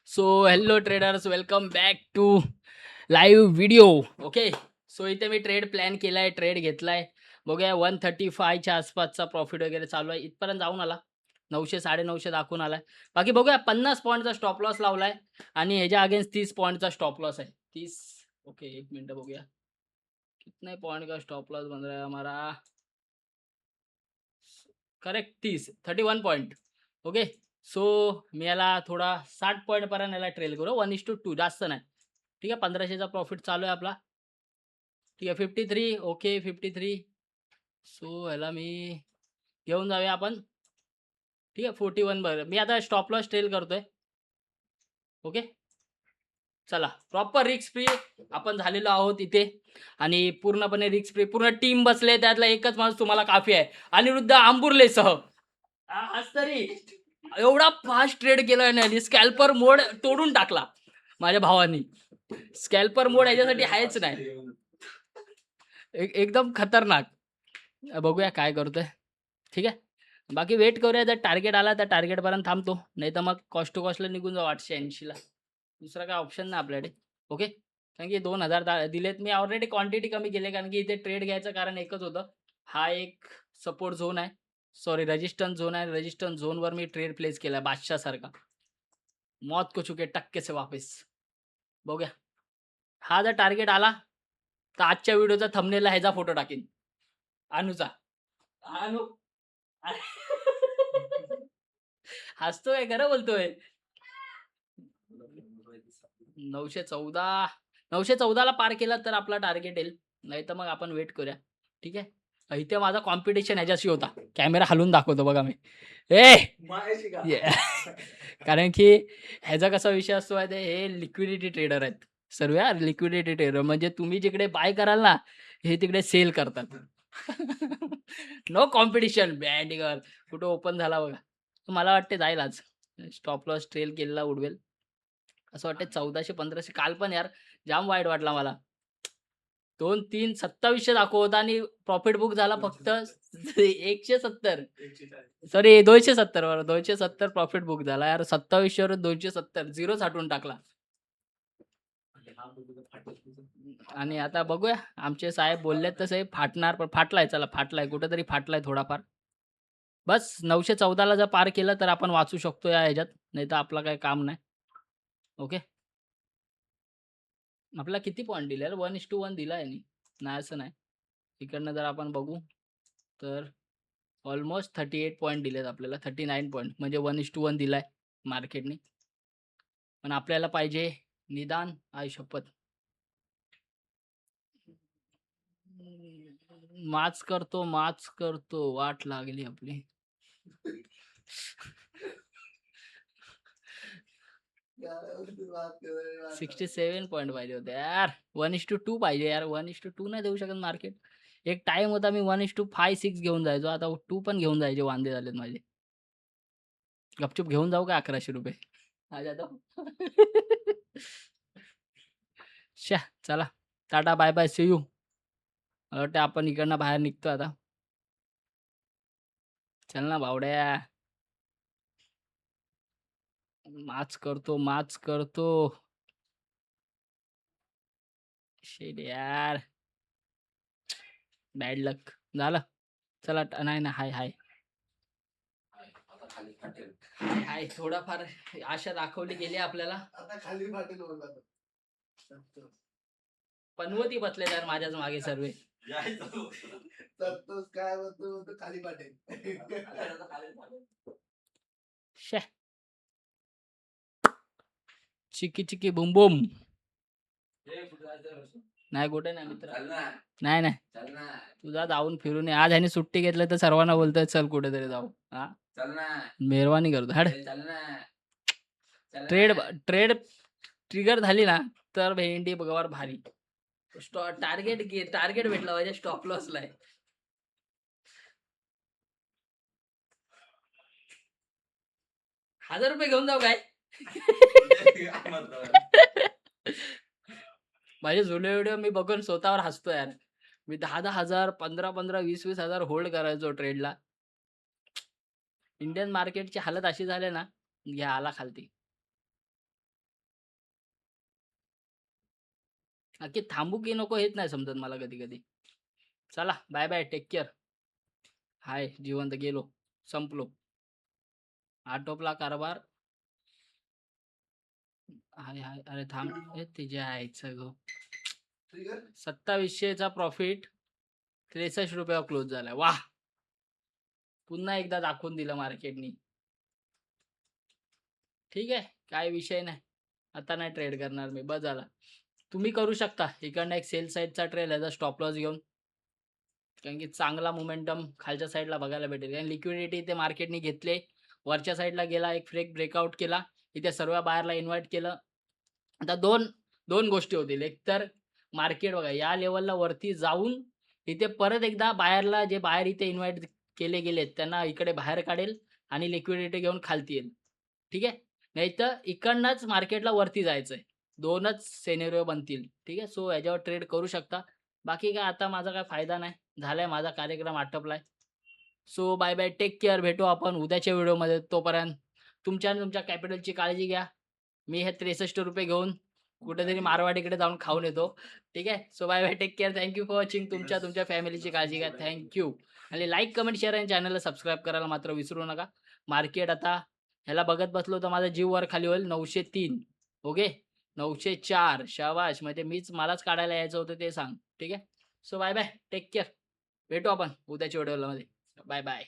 So hello traders, welcome back to live video. Okay, so इथे मी trade plan केलाय, trade घेतलाय. बघूया 135च्या आसपासचा प्रॉफिट वगैरे चालू आहे. इथपर्यंत जाऊन आला. 900 950 दाखवून आलाय. बाकी बघूया 50 पॉईंटचा स्टॉप लॉस लावलाय आणि ह्याच्या अगेन्स्ट 30 पॉईंटचा स्टॉप लॉस आहे. 30. ओके, एक मिनटं बघूया. कितने पॉइंट का स्टॉप लॉस बन रहा है हमारा? Correct 30, 31 point. ओके, सो मी याला थोडा 60 पॉईंटपर्यंत याला ट्रेल करू. 1:2 जास्त नाही. ठीक आहे, 1500चा प्रॉफिट चालू आहे आपला. ठीक आहे, 53. ओके, 53. सो ह्याला मी घेऊन जाऊया आपण. ठीक आहे, 41 बरं. मी आता स्टॉप लॉस ट्रेल करतोय. ओके, चला प्रॉपर रिस्क फ्री आपण झालेलो आहोत इथे आणि पूर्णपणे रिस्क फ्री पूर्ण टीम बसले. त्यातला एकच माणूस तुम्हाला काफी आहे, अनिरुद्ध आंबुर्लेसह. आज तरी एवढा फास्ट ट्रेड केलाय ना आणि स्कॅल्पर मोड तोडून टाकला माझ्या भावानी. स्कॅल्पर मोड याच्यासाठी आहेच नाही. एकदम खतरनाक. बघूया काय करतोय. ठीक आहे, बाकी वेट करूया. जर टार्गेट आला तर टार्गेटपर्यंत थांबतो, नाही तर मग कॉस्ट टू कॉस्टला निघून जाऊ 880ला. दुसरा काय ऑप्शन नाही आपल्याकडे. ओके, कारण की 2000 दिलेत. मी ऑलरेडी क्वांटिटी कमी केली कारण की इथे ट्रेड घ्यायचं कारण एकच होतं. हा एक सपोर्ट झोन आहे, सॉरी रेजिस्टन्स झोन आहे. रेजिस्टन्स झोनवर मी ट्रेड प्लेस केला बादशाहसारखा. मौत को चुके टक्के से वापस. बघूया, हा जर टार्गेट आला तर आजच्या व्हिडिओचा थंबनेलला ह्याचा फोटो टाकेन, अनुचा. अनु हसतोय, खरं बोलतोय. 914. 914 ला पार केला तर आपला टार्गेट येईल, नाही तर मग आपण वेट करूया. ठीक आहे, इथे माझा कॉम्पिटिशन ह्याच्याशी होता. कॅमेरा हलवून दाखवतो बघा मी. ए कारण की ह्याचा कसा विषय असतो माहिती आहे, हे लिक्विडिटी ट्रेडर आहेत सर्व. यार लिक्विडिटी ट्रेडर म्हणजे तुम्ही जिकडे बाय कराल ना, हे तिकडे सेल करतात. No competition. बँडिगर कुठं ओपन झाला बघा. मला वाटते जाईल आज. स्टॉप लॉस ट्रेल केलेला उडवेल असं वाटतं. 1400-1500 काल पण यार जाम वाईट वाटला मला. 2 3 2700 दाखवत आणि प्रॉफिट बुक झाला फक्त 170. सॉरी 270 बरोबर, 270 प्रॉफिट बुक झाला यार. 2700 वरून 270 झिरो साठवून टाकला. आणि आता बघूया, आमचे साहेब बोललेत तसे फाटणार, पण फाटलाय. चला फाटलाय, कुठेतरी फाटलाय थोडाफार. बस 914ला जर पार केलं तर आपण वाचू शकतो या ह्याच्यात, नाही तर आपलं काही काम नाही. ओके, आपल्याला किती पॉइंट दिले यार? 1:1 दिला आहे नाही असं नाही. इकडनं जर आपण बघू तर ऑलमोस्ट 38 पॉईंट दिलेत आपल्याला. 39 पॉईंट म्हणजे 1:1 दिलाय मार्केटने. पण आपल्याला पाहिजे निदान. आई शपथ. माच करतो वाट लागली आपली. 67 पॉईंट पाहिजे होते यार. 1:2 पाहिजे यार. 1:2 नाही देऊ शकत मार्केट. एक टाइम होता मी 1:5 6 घेऊन जायचो. आता 2 पण घेऊन जायचे वांदे झालेत माझे. गपचूप घेऊन जाऊ का 1100 रुपये? आ जातो. शा, चला tata bye bye see you. मला वाटतं आपण इकडनं बाहेर निघतो आता. चल ना भावड्या. माच करतो. शेट यार, बॅड लक झालं. चला नाही ना, हाय हाय हाय हाय. थोडाफार आशा दाखवली गेली आपल्याला. आता खाली फाटेल पनवती बसले तर माझ्याच मागे सर्व. काय म्हणतो खाली पाटेल. शे, चिकी चिकी बुम बुम. नाही कुठे नाही मित्र. नाही नाही, तुझा जाऊन फिरून ये. आज ह्याने सुट्टी घेतली तर सर्वांना बोलतोय चल कुठेतरी जाऊ. हा, मेहरबानी करतो. हड. ट्रेड ट्रेड ट्रिगर झाली ना तर भेंडी बघावर भारी. टार्गेट भेटला पाहिजे स्टॉप लॉसला. 1000 रुपये घेऊन जाऊ काय? माझे जुने व्हिडिओ मी बघून स्वतःवर हसतो यार. मी 10,000 15,000 20,000 होल्ड करायचो ट्रेडला. इंडियन मार्केटची हालत अशी झाली ना, घ्या आला खालती. नक्की थांबू की नको हेच नाही समजत मला कधी-कधी. चला बाय बाय, टेक केअर. हाय, जिवंत गेलो, संपलो. आटोपला कारभार. हाय, हाय. अरे थांब. ए तुझ्या आईचं गं. 2700चा प्रॉफिट ₹63 वर क्लोज झालाय. वाह! पुन्हा एकदा दाखवून दिलं मार्केटनी. ठीक आहे, काही विषय नाही. आता नाही ट्रेड करणार मी, बस झालं. तुम्ही करू शकता इकडनं एक सेल साइडचा ट्रेल याचा स्टॉप लॉस घेऊन. कारण की चांगला मोमेंटम खालच्या साईडला बघायला भेटेल. आणि लिक्विडिटी इथे मार्केटने घेतले. वरच्या साईडला गेला, एक फ्रेक ब्रेकआउट केला. इथे सर्व बायरला इन्व्हाईट केलं. आता 2 गोष्टी होतील. एक तर मार्केट बघा या लेव्हलला वरती जाऊन इथे परत एकदा बायरला जे बाहेर इथे इन्व्हाईट केले गेलेत त्यांना इकडे बाहेर काढेल आणि लिक्विडिटी घेऊन खालती येईल. ठीक आहे. नाहीतर इकडनंच मार्केटला वरती जायचंय. 2च सिनेरिओ बनतील. ठीक आहे. सो याच्यावर ट्रेड करू शकता. बाकी काय आता माझा काय फायदा नाही. झालाय माझा कार्यक्रम आटपलाय. So bye bye. Take care. भेटू आपण उद्याच्या व्हिडिओमध्ये. तोपर्यंत तुमच्या आणि तुमच्या कॅपिटलची काळजी घ्या. मी हे ₹63 घेऊन कुठेतरी मारवाडीकडे जाऊन खाऊन येतो. ठीक आहे. So bye bye. Take care. Thank for watching. तुमच्या फॅमिलीची काळजी घ्या. थँक आणि लाईक, कमेंट, शेअर आणि चॅनलला सबस्क्राईब करायला मात्र विसरू नका. मार्केट आता ह्याला बघत बसलो तर माझा जीव वर खाली होईल. 903 ओके. 904 शाबाश. म्हणजे मलाच काढायला यायचं होतं ते सांग. ठीक आहे. So bye bye. Take care. भेटू आपण उद्याच्या व्हिडिओमध्ये. Bye bye.